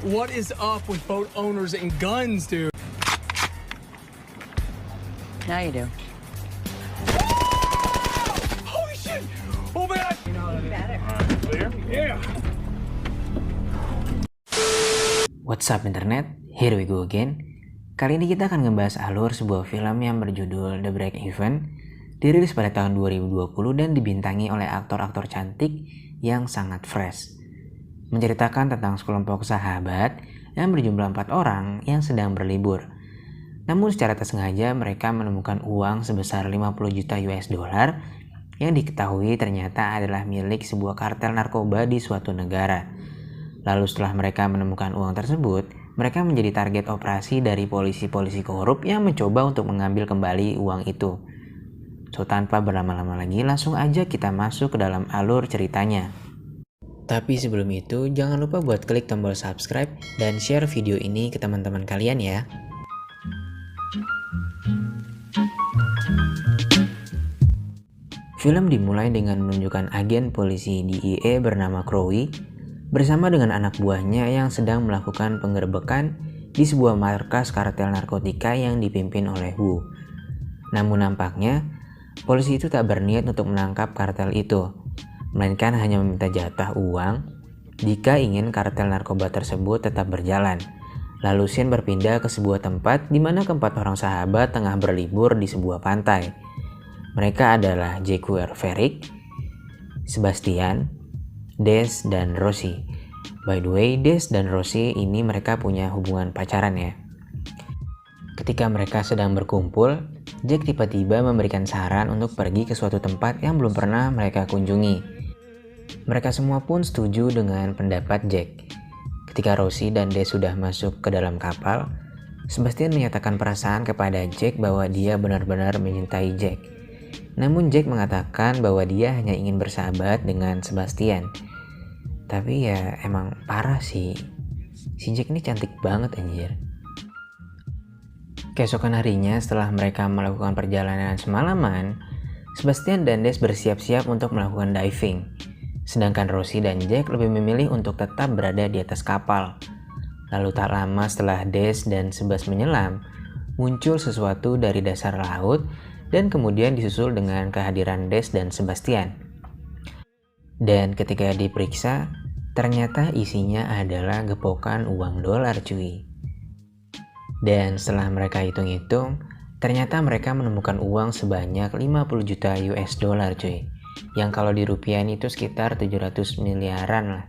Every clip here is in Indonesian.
What is up with boat owners and guns, dude? Now you do. Holy shit! Oh man! Clear? Yeah. What's up internet? Here we go again. Kali ini kita akan ngebahas alur sebuah film yang berjudul The Break Even, dirilis pada tahun 2020 dan dibintangi oleh aktor-aktor cantik yang sangat fresh. Menceritakan tentang sekelompok sahabat yang berjumlah 4 orang yang sedang berlibur. Namun secara tak sengaja mereka menemukan uang sebesar 50 juta US dollar yang diketahui ternyata adalah milik sebuah kartel narkoba di suatu negara. Lalu setelah mereka menemukan uang tersebut, mereka menjadi target operasi dari polisi-polisi korup yang mencoba untuk mengambil kembali uang itu. So tanpa berlama-lama lagi, langsung aja kita masuk ke dalam alur ceritanya. Tapi sebelum itu, jangan lupa buat klik tombol subscribe dan share video ini ke teman-teman kalian ya. Film dimulai dengan menunjukkan agen polisi DEA bernama Crowe bersama dengan anak buahnya yang sedang melakukan penggerbekan di sebuah markas kartel narkotika yang dipimpin oleh Wu. Namun nampaknya, polisi itu tak berniat untuk menangkap kartel itu, melainkan hanya meminta jatah uang jika ingin kartel narkoba tersebut tetap berjalan. Lalu scene berpindah ke sebuah tempat di mana keempat orang sahabat tengah berlibur di sebuah pantai. Mereka adalah Jake Verick, Sebastian, Des, dan Rosie. By the way, Des dan Rosie ini mereka punya hubungan pacaran ya. Ketika mereka sedang berkumpul, Jack tiba-tiba memberikan saran untuk pergi ke suatu tempat yang belum pernah mereka kunjungi. Mereka semua pun setuju dengan pendapat Jack. Ketika Rosie dan Des sudah masuk ke dalam kapal, Sebastian menyatakan perasaan kepada Jack bahwa dia benar-benar mencintai Jack. Namun Jack mengatakan bahwa dia hanya ingin bersahabat dengan Sebastian. Tapi ya emang parah sih, si Jack ini cantik banget anjir. Keesokan harinya setelah mereka melakukan perjalanan semalaman, Sebastian dan Des bersiap-siap untuk melakukan diving. Sedangkan Rosie dan Jack lebih memilih untuk tetap berada di atas kapal. Lalu tak lama setelah Des dan Sebas menyelam, muncul sesuatu dari dasar laut dan kemudian disusul dengan kehadiran Des dan Sebastian. Dan ketika diperiksa, ternyata isinya adalah gepokan uang dolar cuy. Dan setelah mereka hitung-hitung, ternyata mereka menemukan uang sebanyak 50 juta US dollar cuy. Yang kalau dirupiahin itu sekitar 700 miliaran lah.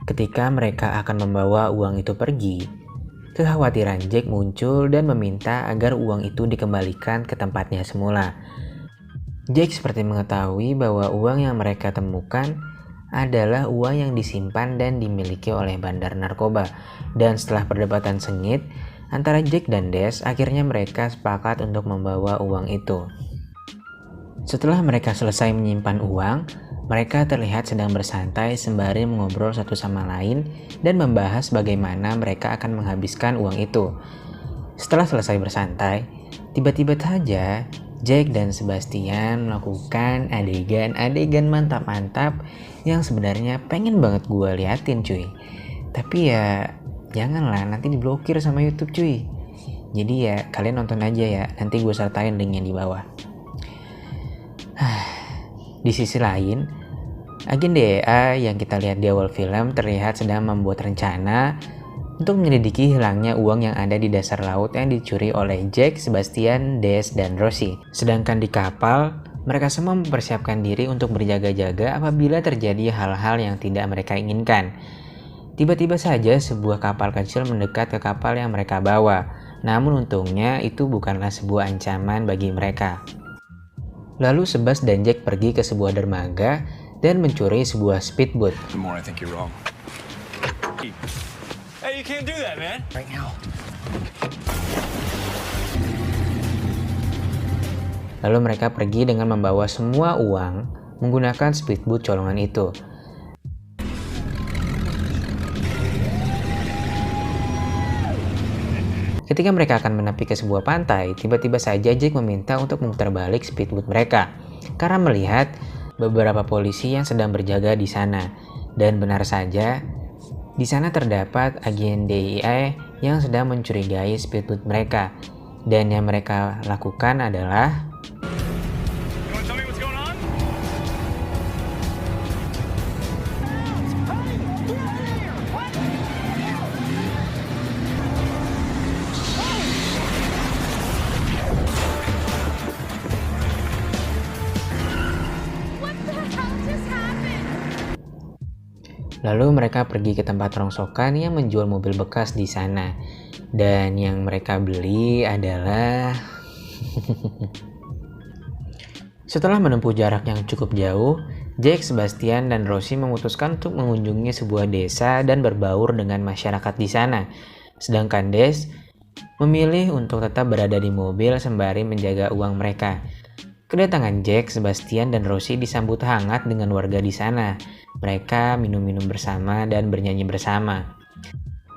Ketika mereka akan membawa uang itu pergi, kekhawatiran Jack muncul dan meminta agar uang itu dikembalikan ke tempatnya semula. Jack seperti mengetahui bahwa uang yang mereka temukan adalah uang yang disimpan dan dimiliki oleh bandar narkoba. Dan setelah perdebatan sengit antara Jack dan Des, akhirnya mereka sepakat untuk membawa uang itu. Setelah mereka selesai menyimpan uang, mereka terlihat sedang bersantai sembari mengobrol satu sama lain dan membahas bagaimana mereka akan menghabiskan uang itu. Setelah selesai bersantai, tiba-tiba saja Jack dan Sebastian melakukan adegan mantap-mantap yang sebenarnya pengen banget gue liatin cuy. Tapi ya janganlah, nanti diblokir sama YouTube cuy. Jadi ya kalian nonton aja ya, nanti gue sertain linknya di bawah. Di sisi lain, agen DEA yang kita lihat di awal film terlihat sedang membuat rencana untuk menyelidiki hilangnya uang yang ada di dasar laut yang dicuri oleh Jack, Sebastian, Des, dan Rosie. Sedangkan di kapal, mereka semua mempersiapkan diri untuk berjaga-jaga apabila terjadi hal-hal yang tidak mereka inginkan. Tiba-tiba saja sebuah kapal kecil mendekat ke kapal yang mereka bawa. Namun untungnya itu bukanlah sebuah ancaman bagi mereka. Lalu Sebas dan Jack pergi ke sebuah dermaga dan mencuri sebuah speedboat. The more I think you're wrong. Hey, you can't do that, man. Right now. Lalu mereka pergi dengan membawa semua uang menggunakan speedboat colongan itu. Ketika mereka akan menepi ke sebuah pantai, tiba-tiba saja Jack meminta untuk memutar balik speedboat mereka karena melihat beberapa polisi yang sedang berjaga di sana. Dan benar saja, Di sana terdapat agen DIA yang sedang mencurigai speedboat mereka, dan yang mereka lakukan adalah You wanna tell me what's going on? What the hell just happened? lalu mereka pergi ke tempat rongsokan yang menjual mobil bekas di sana. Dan yang mereka beli adalah setelah menempuh jarak yang cukup jauh, Jake, Sebastian, dan Rosie memutuskan untuk mengunjungi sebuah desa dan berbaur dengan masyarakat di sana. Sedangkan Des memilih untuk tetap berada di mobil sembari menjaga uang mereka. Kedatangan Jake, Sebastian, dan Rosie disambut hangat dengan warga di sana. Mereka minum-minum bersama dan bernyanyi bersama.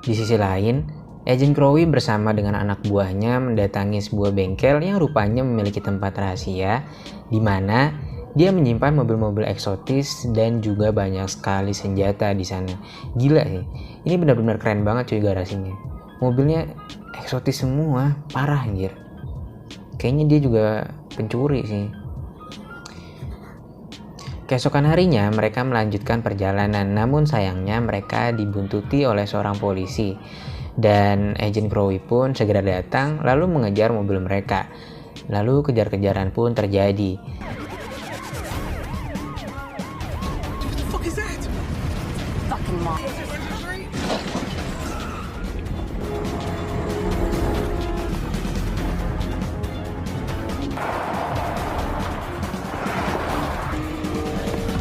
Di sisi lain, Agent Crowe bersama dengan anak buahnya mendatangi sebuah bengkel yang rupanya memiliki tempat rahasia, di mana dia menyimpan mobil-mobil eksotis dan juga banyak sekali senjata di sana. Gila sih, ini benar-benar keren banget cuy garasinya. Mobilnya eksotis semua, parah anjir. Kayaknya dia juga pencuri sih. Keesokan harinya mereka melanjutkan perjalanan, namun sayangnya mereka dibuntuti oleh seorang polisi. Dan Agent Crowe pun segera datang lalu mengejar mobil mereka. Lalu kejar-kejaran pun terjadi. What the fuck is that? Fucking mom.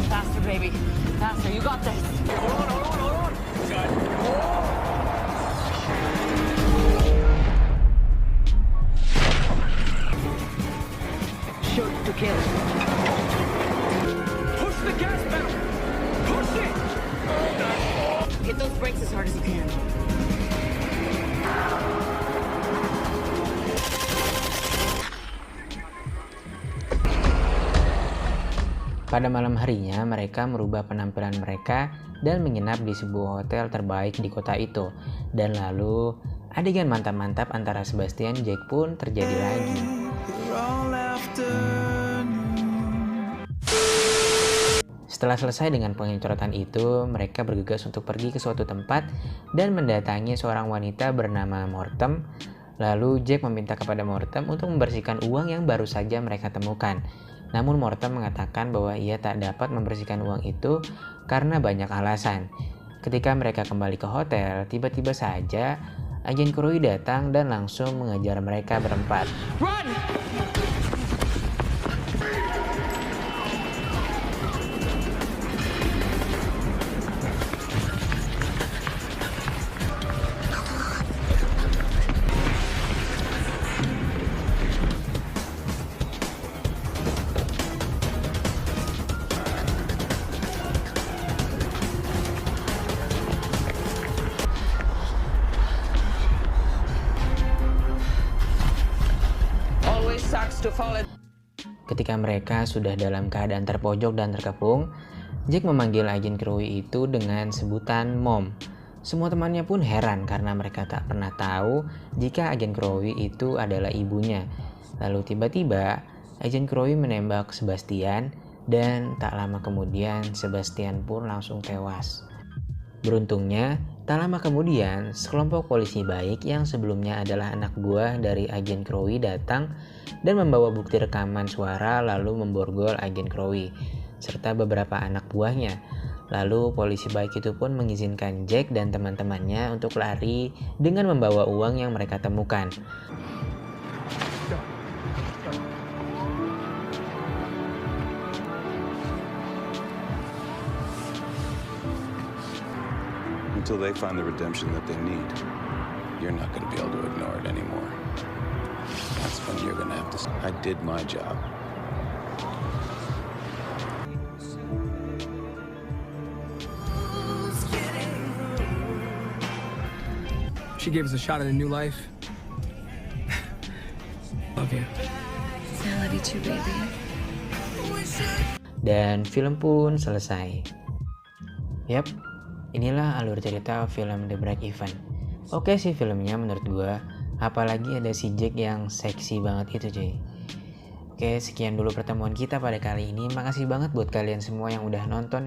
Faster, baby. Faster. You got this. Hold on. Shoot to kill. Push the gas pedal. Push it. Hit those brakes as hard as you can. Pada malam harinya, mereka merubah penampilan mereka dan menginap di sebuah hotel terbaik di kota itu. Dan lalu, adegan mantap-mantap antara Sebastian dan Jake pun terjadi lagi. Setelah selesai dengan pengecoran itu, mereka bergegas untuk pergi ke suatu tempat dan mendatangi seorang wanita bernama Mortem. Lalu Jake meminta kepada Mortem untuk membersihkan uang yang baru saja mereka temukan. Namun Mortem mengatakan bahwa ia tak dapat membersihkan uang itu karena banyak alasan. Ketika mereka kembali ke hotel, tiba-tiba saja Agent Crowe datang dan langsung mengejar mereka berempat. Run! Always sucks to fall in. Ketika mereka sudah dalam keadaan terpojok dan terkepung, Jake memanggil Agent Crowe itu dengan sebutan Mom. Semua temannya pun heran karena mereka tak pernah tahu jika Agent Crowe itu adalah ibunya. Lalu tiba-tiba Agent Crowe menembak Sebastian dan tak lama kemudian Sebastian pun langsung tewas. Beruntungnya, tak lama kemudian sekelompok polisi baik yang sebelumnya adalah anak buah dari Agent Crowe datang dan membawa bukti rekaman suara lalu memborgol Agent Crowe serta beberapa anak buahnya. Lalu polisi baik itu pun mengizinkan Jack dan teman-temannya untuk lari dengan membawa uang yang mereka temukan. Until they find the redemption that they need, you're not going to be able to ignore it anymore. That's when you're going to have to say, I did my job. She gave us a shot at a new life. Love you. I love you too, baby. Dan film pun selesai. Yap, Inilah alur cerita film The Break Even. Oke sih filmnya menurut gue, apalagi ada si Jack yang seksi banget itu cuy. Oke, sekian dulu pertemuan kita pada kali ini. Makasih banget buat kalian semua yang udah nonton.